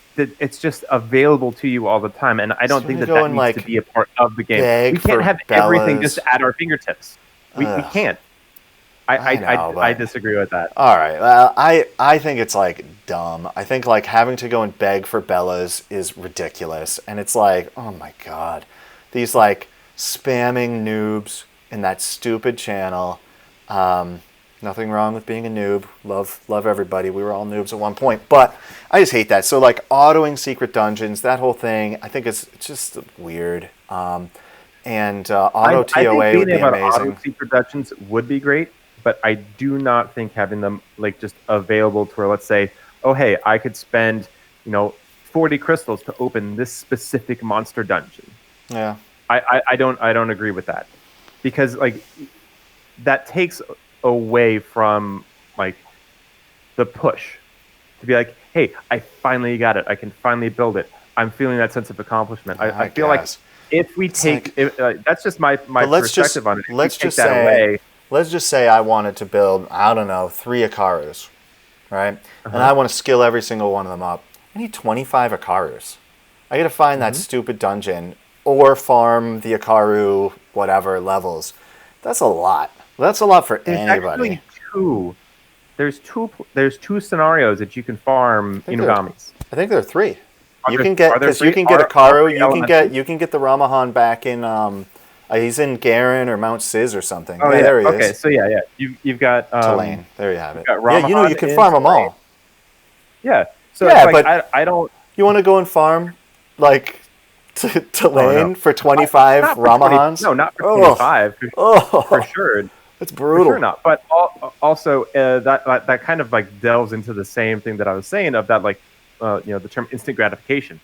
just available to you all the time, and I So don't you think want to that go that and needs to like be a part of the game. beg We can't for have everything just Bella's. at our fingertips. We Ugh, can't. I know, I but disagree with that. all right. Well, I think it's like dumb. I think like having to go and beg for Bella's is ridiculous, and it's like, oh my god, these like spamming noobs in that stupid channel. Um, Nothing wrong with being a noob. Love everybody. We were all noobs at one point, but I just hate that. So like autoing secret dungeons, that whole thing, I think it's just weird. And auto I think TOA would being be able to auto amazing. secret dungeons would be great, but I do not think having them like just available to where, let's say, oh hey, I could spend, 40 crystals to open this specific monster dungeon. Yeah. I don't agree with that because like that takes away from like the push to be like, hey, I finally got it. I can finally build it. I'm feeling that sense of accomplishment. I I feel like guess. if we It's like, take, that's just my but perspective on it. If we let's take just that say away, let's just say I wanted to build, I don't know, 3 Icarus, right? And uh-huh, I want to skill every single one of them up. I need 25 Icarus. I got to find that hmm stupid dungeon or farm the Ikaru whatever levels. That's a lot. That's a lot for there's anybody. actually two. There's two scenarios that you can farm I think there Inugamis. I think there are 3. You Are there can get are there because you three? can get Are all Ikaru, three elementals? you can get the Ramahan back in he's in Garen or Mount Sis or something. Oh Yeah, yeah. there he Okay. is. So yeah. You've there you have it. got Yeah, you know you Ramahan can in farm them Tulane. all. Yeah. So it's Yeah, like but I don't. you want to go and farm like to Oh no. lane for 25 Not for 20. Ramahans? No, not for Oh, 25 for oh, sure. that's For sure brutal. not. But also that kind of like delves into the same thing that I was saying of that like the term instant gratification.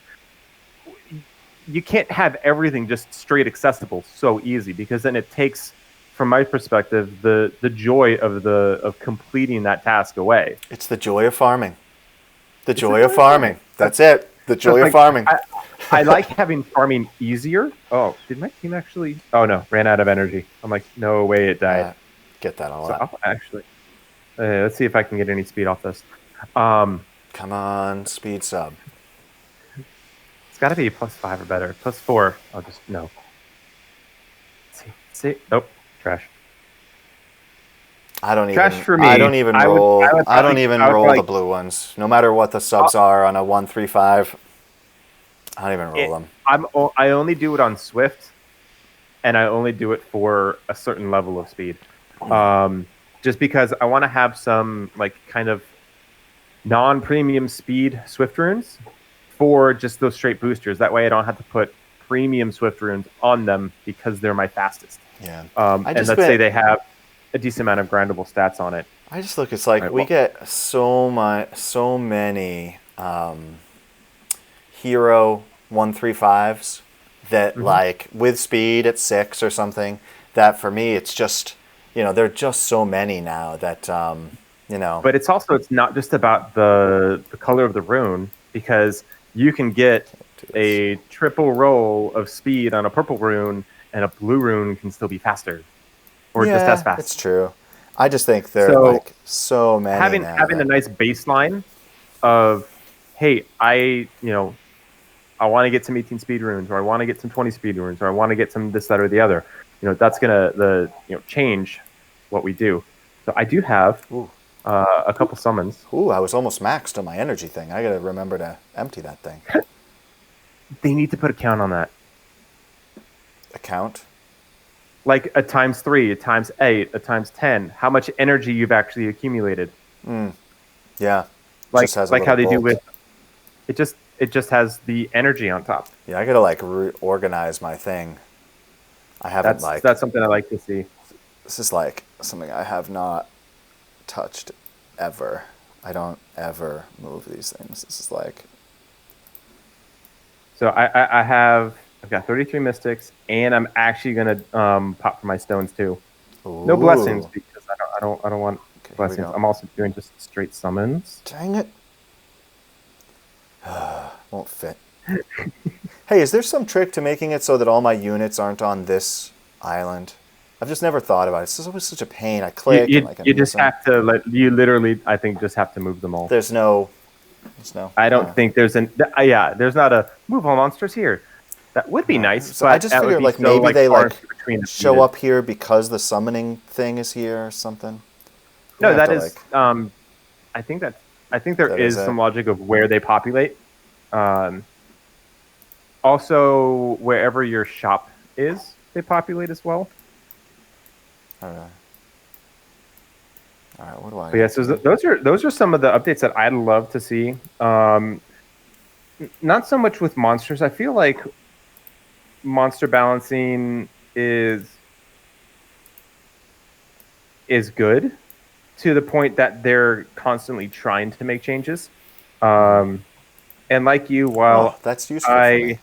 You can't have everything just straight accessible so easy because then it takes, from my perspective, the joy of completing that task away. It's the joy of farming. The It's the joy of joy of farming. farming. That's it. The So it's joy of like farming. I like having farming easier. Oh, did my team actually? Oh no, ran out of energy. I'm like, no way, it died. Uh, get that a So lot. I'll actually let's see if I can get any speed off this. Um, Come on, speed sub. it's got to be +5 or better. +4. I'll just no. Let's see. Nope. Trash. Trash for me. I don't even roll. I don't even I would roll the probably blue ones. No matter what the uh, subs are on a 135, I don't even roll it, them. I only do it on Swift, and I only do it for a certain level of speed. Just because I want to have some like kind of non-premium speed Swift runes for just those straight boosters. That way, I don't have to put premium Swift runes on them because they're my fastest. Yeah. And let's say they have a decent amount of grindable stats on it. I just look. It's like Right, we well, get so many hero 135s that mhm. like with speed at 6 or something. That for me, it's just there are just so many now that But it's not just about the color of the rune because you can get do this. a triple roll of speed on a purple rune and a blue rune can still be faster or just as Yeah, fast. it's true. I just think there are So like so many now having a that nice baseline of hey, I want to get some 18 speed runes or I want to get some 20 speed runes or I want to get some this, that, or the other. That's gonna change what we do. So I do have ooh, a couple summons. ooh, I was almost maxed on my energy thing. I gotta remember to empty that thing. They need to put a count on that. Account. Like a ×3, a ×8, a ×10. How much energy you've actually accumulated. Yeah, Like just has a like little how they do bolt. with it just has the energy on top. Yeah, I gotta like reorganize my thing. I haven't like That's something I like to see. this is like something I have not touched ever. I don't ever move these things. This is like So I've got 33 mystics, and I'm actually gonna pop for my stones too. No blessings ooh. because I don't want Okay, here we blessings. go. I'm also doing just straight summons. Dang it. Won't fit. Hey, is there some trick to making it so that all my units aren't on this island? I've just never thought about it. It's just always such a pain. I click and like I You miss just them. have to you literally, I think, just have to move them all. There's no. I don't think there's there's not a move all monsters here. That would be nice, So I but just that would figure be like so maybe they far like and between show defeated. up here because the summoning thing is here or something. No, We have that to, is. like, I think there that is is it. some logic of where they populate. Um, Also, wherever your shop is, they populate as well. All right. All right. What do I? But yeah, so those are some of the updates that I'd love to see. Not so much with monsters. I feel like monster balancing is good to the point that they're constantly trying to make changes. And like you, while that's useful for me.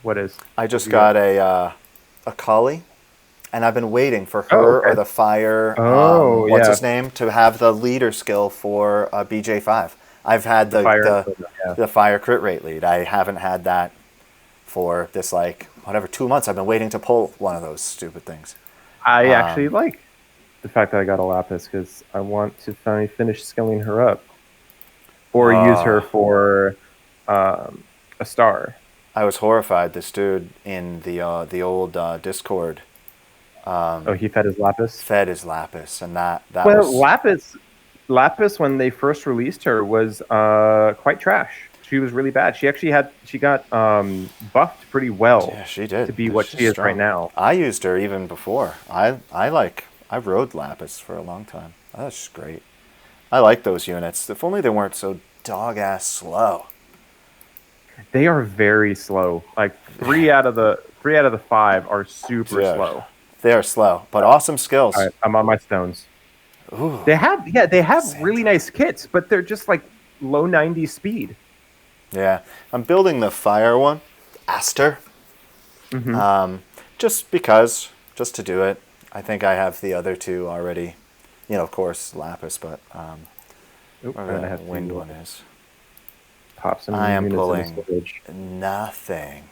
What is? I just got a collie, and I've been waiting for her or the fire. What's his name to have the leader skill for BJ5. I've had the fire crit rate lead. I haven't had that for this 2 months. I've been waiting to pull one of those stupid things. I actually like the fact that I got a Lapis because I want to finally finish skilling her up, or use her for a star. I was horrified. This dude in the old Discord. He fed his Lapis. Fed his Lapis, and that was Lapis when they first released her was quite trash. She was really bad. She got buffed pretty well. Yeah, she did to be what she is right now. I used her even before. I rode Lapis for a long time. That's just great. I like those units. If only they weren't so dog ass slow. They are very slow. Like 3 out of the 5 are super slow. They are slow, but awesome skills. All right, I'm on my stones. Ooh, they have really nice kits, but they're just like low 90s speed. Yeah, I'm building the fire one, Aster. Just to do it. I think I have the other two already. Of course, Lapis, but whatever that wind one is. Pop some. I am pulling nothing.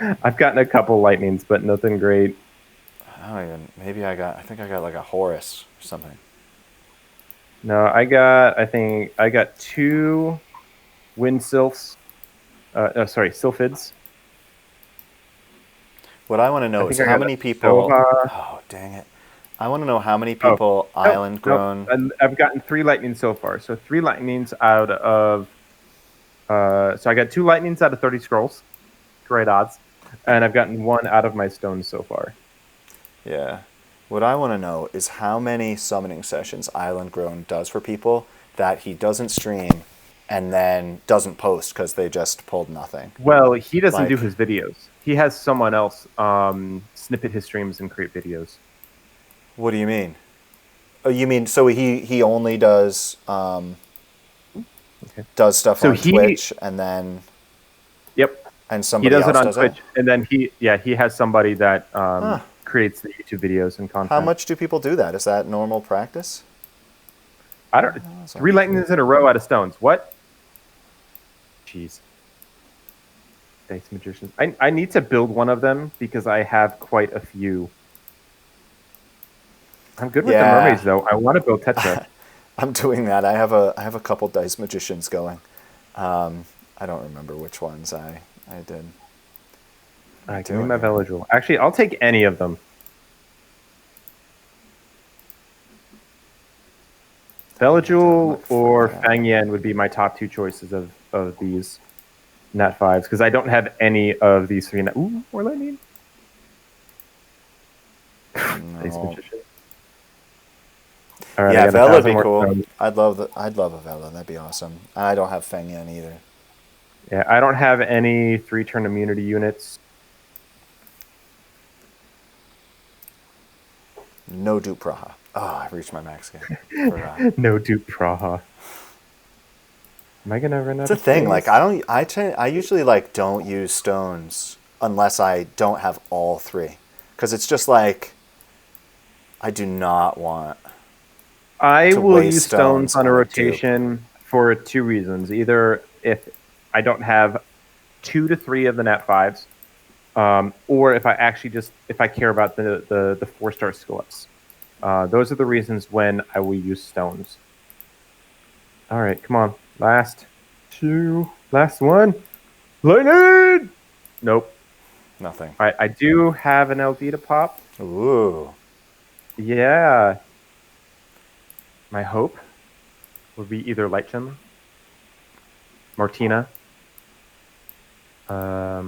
I've gotten a couple lightnings, but nothing great. I don't even. Maybe I think I got like a Horus or something. No, I think I got 2 wind sylphs. Sylphids. What I want to know is how many people. Oh, dang it! I want to know how many people island grown. No. I've gotten 3 lightnings so far. So 3 lightnings out of. So I got 2 lightnings out of 30 scrolls. Great odds. And I've gotten 1 out of my stones so far. Yeah. What I want to know is how many summoning sessions Island Grown does for people that he doesn't stream and then doesn't post because they just pulled nothing. Well, he doesn't do his videos. He has someone else snippet his streams and create videos. What do you mean? Oh, you mean so he only does does stuff on Twitch and then and somebody else does it on Twitch and then he has somebody that creates the YouTube videos and content. How much do people do that? Is that normal practice? I don't. 3 lightnings in a row out of stones. What? Jeez. Dice magicians. I need to build one of them because I have quite a few. I'm good with the mermaids though. I want to build Tetra. I'm doing that. I have a couple dice magicians going. I don't remember which ones I did. Give me my Veladril. Actually, I'll take any of them. Veladril or Fang Yan would be my top 2 choices of these Nat 5s because I don't have any of these 3. Ooh, more lightning. Dice magician. Right, yeah, Vela would be cool. Stones. I'd love a Vela. That'd be awesome. I don't have Feng Yan either. Yeah, I don't have any 3-turn immunity units. No dupe Praha. Oh, I reached my max again. No dupe Praha. Am I gonna run out? It's a thing. Like I usually don't use stones unless I don't have all 3, because it's just like I do not want. I will use stones on a rotation for 2 reasons. Either if I don't have 2 to 3 of the Nat 5s, or if I care about the 4-star skill ups. Those are the reasons when I will use stones. All right, come on. Last one. Lightning! Nope. Nothing. All right, I do have an LD to pop. Ooh. Yeah. My hope would be either Lightchin, Martina. I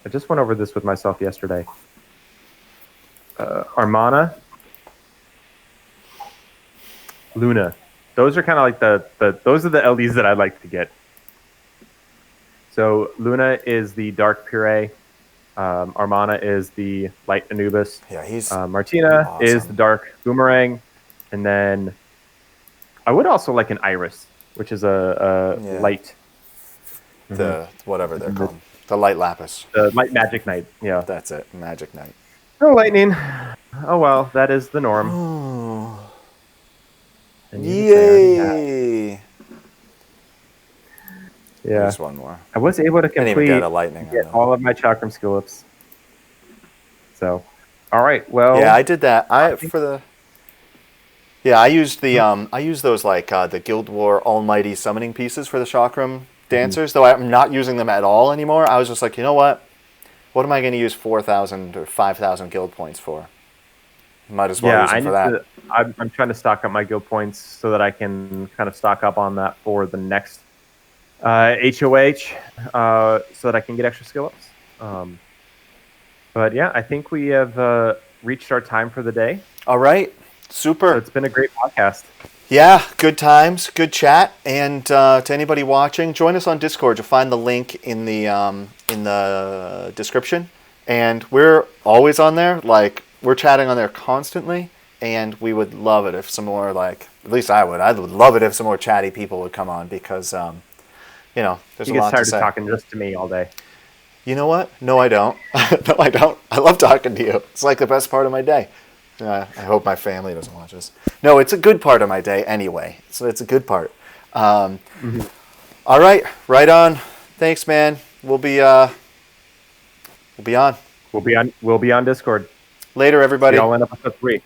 just went over this with myself yesterday. Armana, Luna. Those are kind of like those are the LDs that I'd like to get. So Luna is the Dark Puree. Armana is the Light Anubis. Yeah, he's Martina awesome. is the Dark Boomerang. And then I would also like an Iris, which is a light. The whatever they're called. The Light Lapis. The Light Magic Knight. Yeah. That's it. Magic Knight. No lightning. Oh well, that is the norm. Oh. And Yay! Yeah. Just one more. I was able to complete get a lightning. all of my chakram skill ups. So, all right. Well, yeah, I did that. I used the I used those like the Guild War Almighty summoning pieces for the chakram dancers. Though I'm not using them at all anymore. I was just like, you know what? What am I going to use 4,000 or 5,000 guild points for? Might as well use them for that. I'm trying to stock up my guild points so that I can kind of stock up on that for the next HOH, so that I can get extra skill ups. But yeah, I think we have reached our time for the day. All right, super. So it's been a great podcast. Yeah, good times, good chat, and to anybody watching, join us on Discord. You'll find the link in the description, and we're always on there. Like, we're chatting on there constantly, and we would love it if some more, like, at least I would love it if some more chatty people would come on, because there's a lot to say. You get tired of talking just to me all day. You know what? No, I don't. No, I don't. I love talking to you. It's like the best part of my day. I hope my family doesn't watch this. No, it's a good part of my day anyway. So it's a good part. All right, right on. Thanks, man. We'll be on. We'll be on Discord. Later, everybody. See y'all in episode 3.